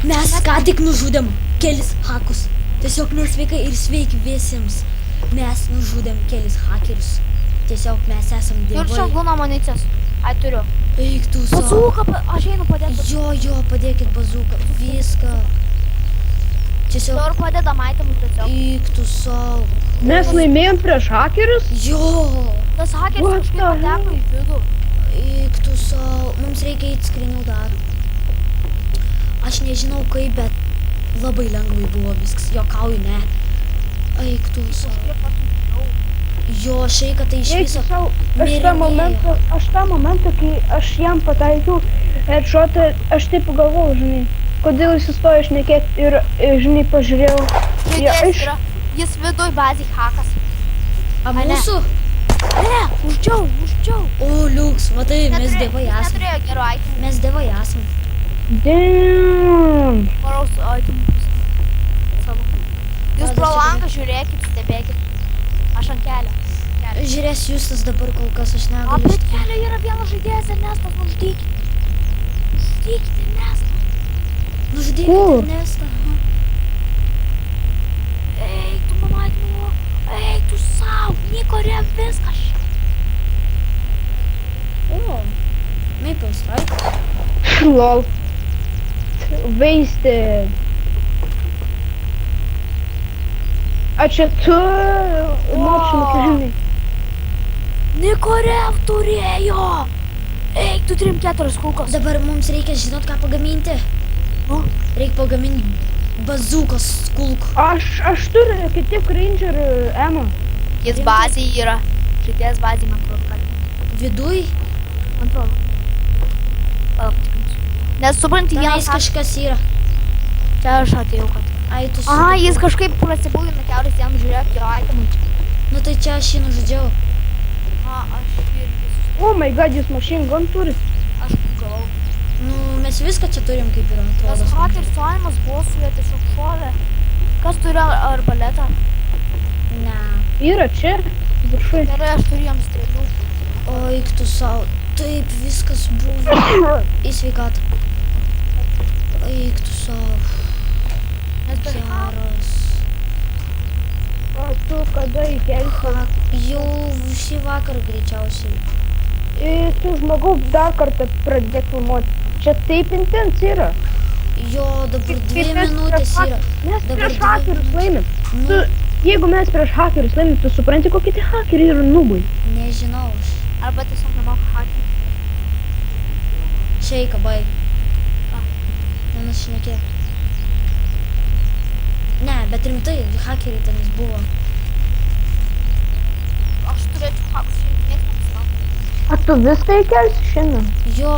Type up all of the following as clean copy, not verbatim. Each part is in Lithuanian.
Mes ką tik nužudėm kelis hakus. Tiesiog nesveikai ir sveiki visiems. Mes nužudėm kelis hakerius. Tiesiog mes esam Ir dievai. šangūno amunicijos. Ai, turiu. Eik tu savo. Bazūką, aš einu padėti. Jo, padėkit bazūką. Viską. Tiesiog Ir padedam aitemus tiesiog. eik tu savo. Mes laimėjom prieš hakerius? Jo. Tas hakeris What kažkaip the pateko į vidų. Eik tu savo. Mums reikia eit skrinų dar. Aš nežinau kaip, bet labai lengvai buvo viskas. Jokauju, ne. Eik tu savo. Kažkaip patudėjau. Jo, šeika tai iš viso. Aš tą momentą, kai aš jam pataikiau headshotą, aš taip pagalvojau, žinai, kodėl jis sustojo šnekėti ir, žinai, pažiūrėjau. Jis yra. Jis viduj bazį hakas. A ne? mūsų? Ne, uždžiau. O, liuks, matai, mes dievai esam. Neturėjo gerų aitemų. Mes dievai esam. Damn. Varau su aitemų savo. Jūs pro langą žiūrėkit, stebėkit. Aš ant kelio. Žiūrės Justas dabar kol kas, aš O, negaliu. prie kelio yra vienas žaidėjas Ernestas, nužudykit. Nužudykit Ernestą. Nužudykit Kur? Ernestą. Eik, tu mano aitemų. Eik, tu savo. Nikorė viskas. O, Maple Strike. Lol. Wasted. A čia tu... Močinai, žinai. Nikorev turėjo. Eik, tu 3-4 kulkos. Dabar mums reikia žinot, ką pagaminti. Nu, Reikia pagaminti bazūkos kulkų. Aš turiu kaip tik Ranger Emma. jis bazėj yra. Žaidėjas bazėj, man atrodo, kad. Viduj? Man atrodo. Palauk, tikrinsiu. Nes supranti, Tenais vienas kažkas yra. čia aš atėjau, kad. Ai, tu su... Aha, jis kažkaip prasibūgina kiauris, jam žiūrėk jo aitemų. Nu tai čia aš jį nužudžiau. Aha, aš irgi Oh my god, jis machine gun turi. aš gavau. Nu, mes viską čia turim kaip ir Tas atrodo. hakeris suanimas buvo su juo tiesiog šovė. Kas turi arbaletą? Ne. Yra čia, viršui. Gerai, aš turiu jam strėlių. O, eik tu savo. Taip, viskas buvo. Į sveikatą. Eik tu savo. Nes turi Geras. O tu kada įkelsi? Jau šį vakarą greičiausiai. Tu žmogau dar kartą pradėk filmuoti. Čia taip intens yra. Jo, dabar 2 Kaip mes minutės prieš yra. Mes Dabar prieš 2 hakerius laimim. Nu, Jeigu mes prieš hakerius laimim, tu supranti, kokie tie hakeriai yra nubai. nežinau aš. Arba tiesiog nemoka hakinti. Šeika, baig. Nenušnekėk. Ne, bet rimtai, hakeriai tenais buvo. Aš turėčiau hakus šiandien, nieks nepasako. A tu viską įkelsi šiandien? Jo,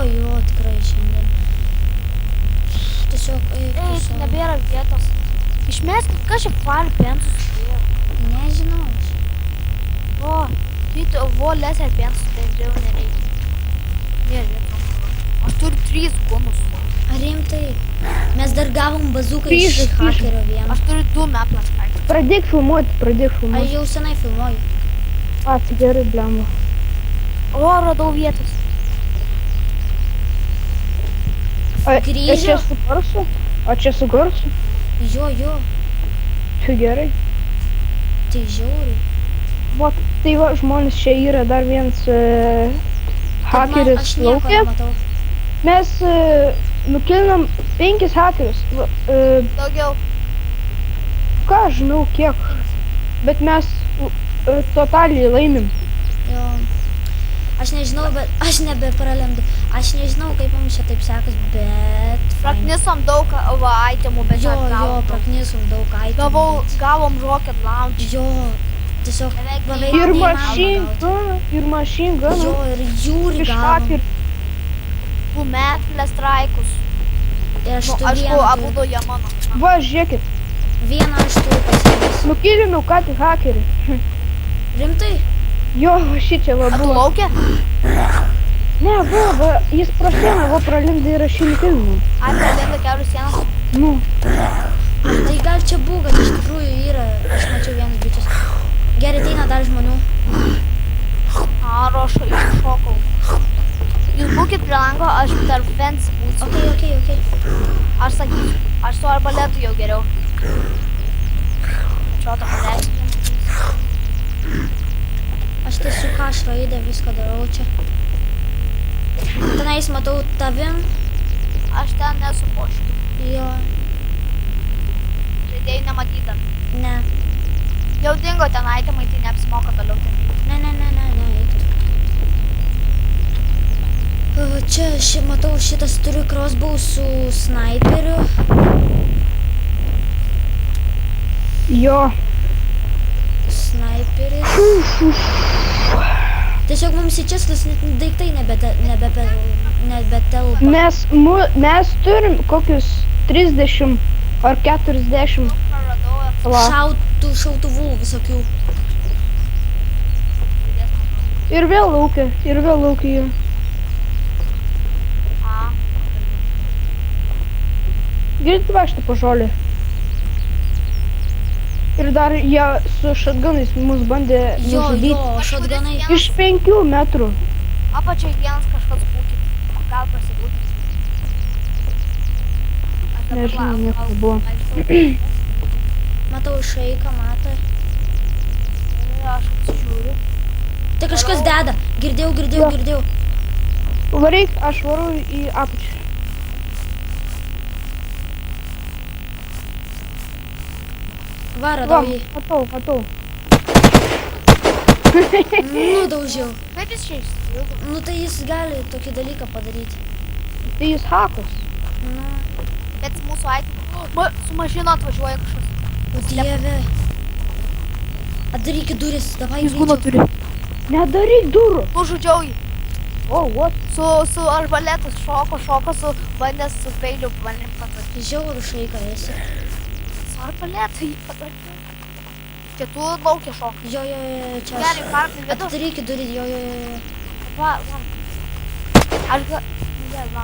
tikrai šiandien. Tiesiog, eik tu Ei, savo. nebėra vietos. Išmeskit, kas čia farpensus turėjo. Nežinau aš. O, tai vo leser pensus, tai jau nereikia. Nėra vietos. Aš turiu 3 gunus. Ar rimtai? Mes dar gavom bazūką Piš, iš piš. hakerio vieną. Aš turiu 2 meplas kaitą. Pradėk filmuoti. Aš jau senai filmuoju. A, tai gerai, blemba. O, radau vietos. A Grįžo? čia su garsu? O čia su garsu? Jo, Tai gerai. tai žiauriai. Va, tai va, žmonės, čia yra dar vienas hakeris Aš nieko laukia. nematau. Mes nukilinam 5 hakerius. Daugiau. Ką aš žinau, kiek. Bet mes totaliai laimim. Jo. Aš nežinau, bet aš nebepralendu. Aš nežinau, kaip mums čia taip sekas, bet... Praknisom daug aitemų, bet Jo, gavom. praknisom daug aitemų. Gavom rocket launch. Jo, tiesiog Beveik beveik Ir neįmanoma machine gauti. gun. Jo, ir jūrį Iš gavom. hakerių. 2 metlės straikus. Ir aš Nu, tu aišku, vieną abu du jie mano. Va, žiūrėkit. Vieną aš turiu pasiėmęs. Nukilinau ką tik hakerį. Rimtai? Jo, va šičia va A tu buvo. laukia? Ne, va, jis pro sieną, va pralindai ir aš jį nukilinau. Ai, pradėta kiaurių sienas. Nu, Tai gal čia būgas, iš tikrųjų yra. Aš mačiau vienas bičias. Gerai, ateina dar žmonių. Aro, aš iššokau. Jūs būkit prie lango, aš per fence būsiu. Ok. Aš sakysiu. Aš su arbaletu jau geriau. Čia to paleisiu. Aš tiesiog aš raidę viską darau čia. Tenais matau tavim. Aš ten nesu po šitų. Jo, Žaidėjų nematyta. ne. Jau dingo ten itemai, tai neapsimoka toliau. Ne, eiktų. Čia, matau, šitas turi crossbow su snaiperiu. Jo. Snaiperis. Tiesiog mums į česlas daiktai nebetelpa. Mes turim kokius 30 ar 40 Praradau. Šautuvų visokių. Ir vėl laukia jų. Girdit vaikštą po žolį. Ir dar jie su šatganais mus bandė nužudyti. Šotganai. Iš 5 metrų. Apačiai vienas kažkas būkit. Gal pasibūkit. Nežinau, nieko nebuvo. Matau šaiką, matą. Aš atsižiūriu. Tai kažkas deda. Girdėjau. Varyk, aš varu į apačią. Va, radau jį. Matau. Nudaužiau. Kaip jis čia išstrigo? Nu tai jis gali tokį dalyką padaryti. Tai jis hakas. Nu, Bet mūsų itemai. Su mašina atvažiuoja kažkas. o dieve. Atdarykit duris, davai Jis gūno turi. Nedaryk durų. Nužudžiau jį. O, what? Su arbaletas šoko su bandęs su peiliu bandė patarti. Žiaurų šaiką esi. Su arbaletu jį patarti. Čia tu laukia šoka. Jo, čia aš. Gerai, parkai vidus. Atdarykit duris, jo. Va. Aš ga... Ne, va.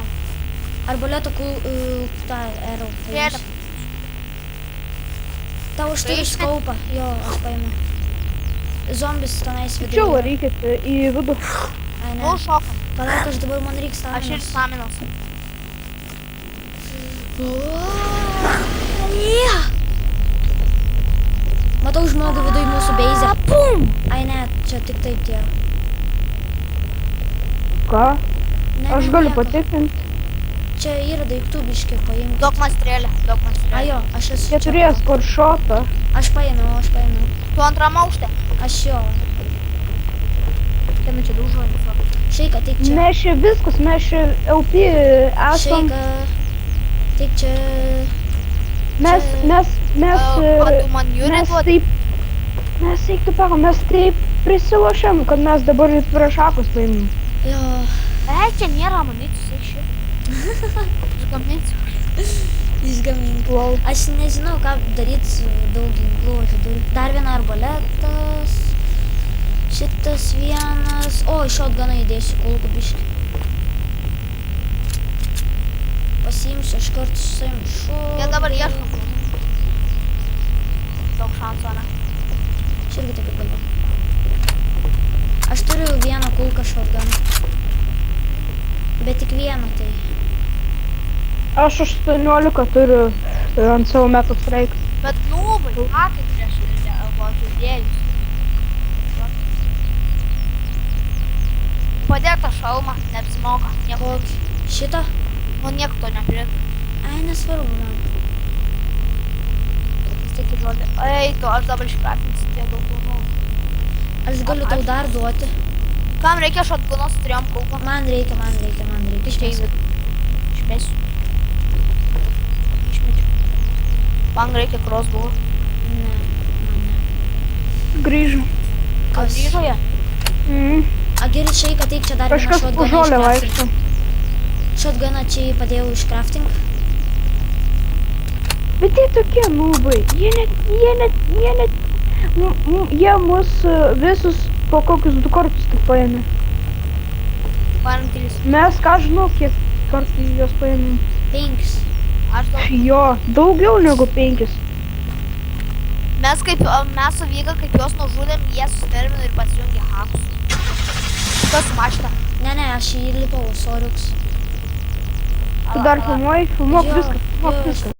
Arboleto tą arrow. Vėliau. Tau aš turiu skaupą. Jo, aš paimu. Zombis tenais viduje. Čia varykit į vidų. Ai, ne. Nu, šoka. Palauk, aš dabar man reiks Aš ir staminos. staminos. Matau žmogų viduj mūsų beizę. Pum! Ai ne, čia tik taip tie. Ką? Ne, Aš ne, galiu nieko. patikrinti. Čia yra daiktų biški paimti. Daug mastrėlė. A jo, aš esu Jie čia. turėjo skoršotą. Aš paėmiau. Tu antram aukšte. Aš jo. Kieno čia dužuoja. Šeika, tik čia. Mes čia viskas, mes čia LP esam. Šeika. Tik čia. Mes tu man jūrė duodi? Mes eiktų pako, mes taip prisilošiam, kad mes dabar prieš šakus paimim. Jo. Čia nėra amunicijos iš šio. Išgaminsiu. Išgamink. Wow. Aš nežinau, ką daryti su daug ginklų. Aš turiu dar vieną arboletas. Šitas vienas. O, iš shotguną įdėsiu kulkų biškį. Pasiimsiu iš karto su savim šūdą. Jie dabar ieško. Daug šansų, ne? Aš irgi taip galvoju. Aš turiu vieną kulką shotguną. Bet tik vieną tai. Aš 18 turiu ant savo metų streiką. Bet nubai, hakai prieš žaidėjus. Padėk tą šalmą, neapsimoka. Kokį? Šitą? Nu nieko to nepridėk. Ai, nesvarbu man. Vis tiek į žodį. Ei, tu, aš dabar iškratinsiu tiek daug kūnų. Aš galiu tau dar duoti. Kam reikia šatguno su 3 kulkom? Man reikia. Iš čia į vidų. Išmėsiu. Išmečiu. Man reikia crossbow. Ne. Grįžau. Kas? Grįžo jie? A gerai, šeika, teik čia dar vieną Kažkas po žolę vaikšto. Shotguną čia padėjau iš crafting. Bet jie tokie nubai. Jie mus visus po kokius 2 kartus tik paėmė. Paėmėm 3. Mes ką žinau, kiek kartų juos paėmėm. 5. Aš daug. Jo, daugiau negu 5. Mes su Vyga, kaip juos nužudėm, jie susitermino ir pasijungė hakus. Kas su mašina? Ne, aš jį lipau, soriuks. Tu dar filmuok Jo, viską.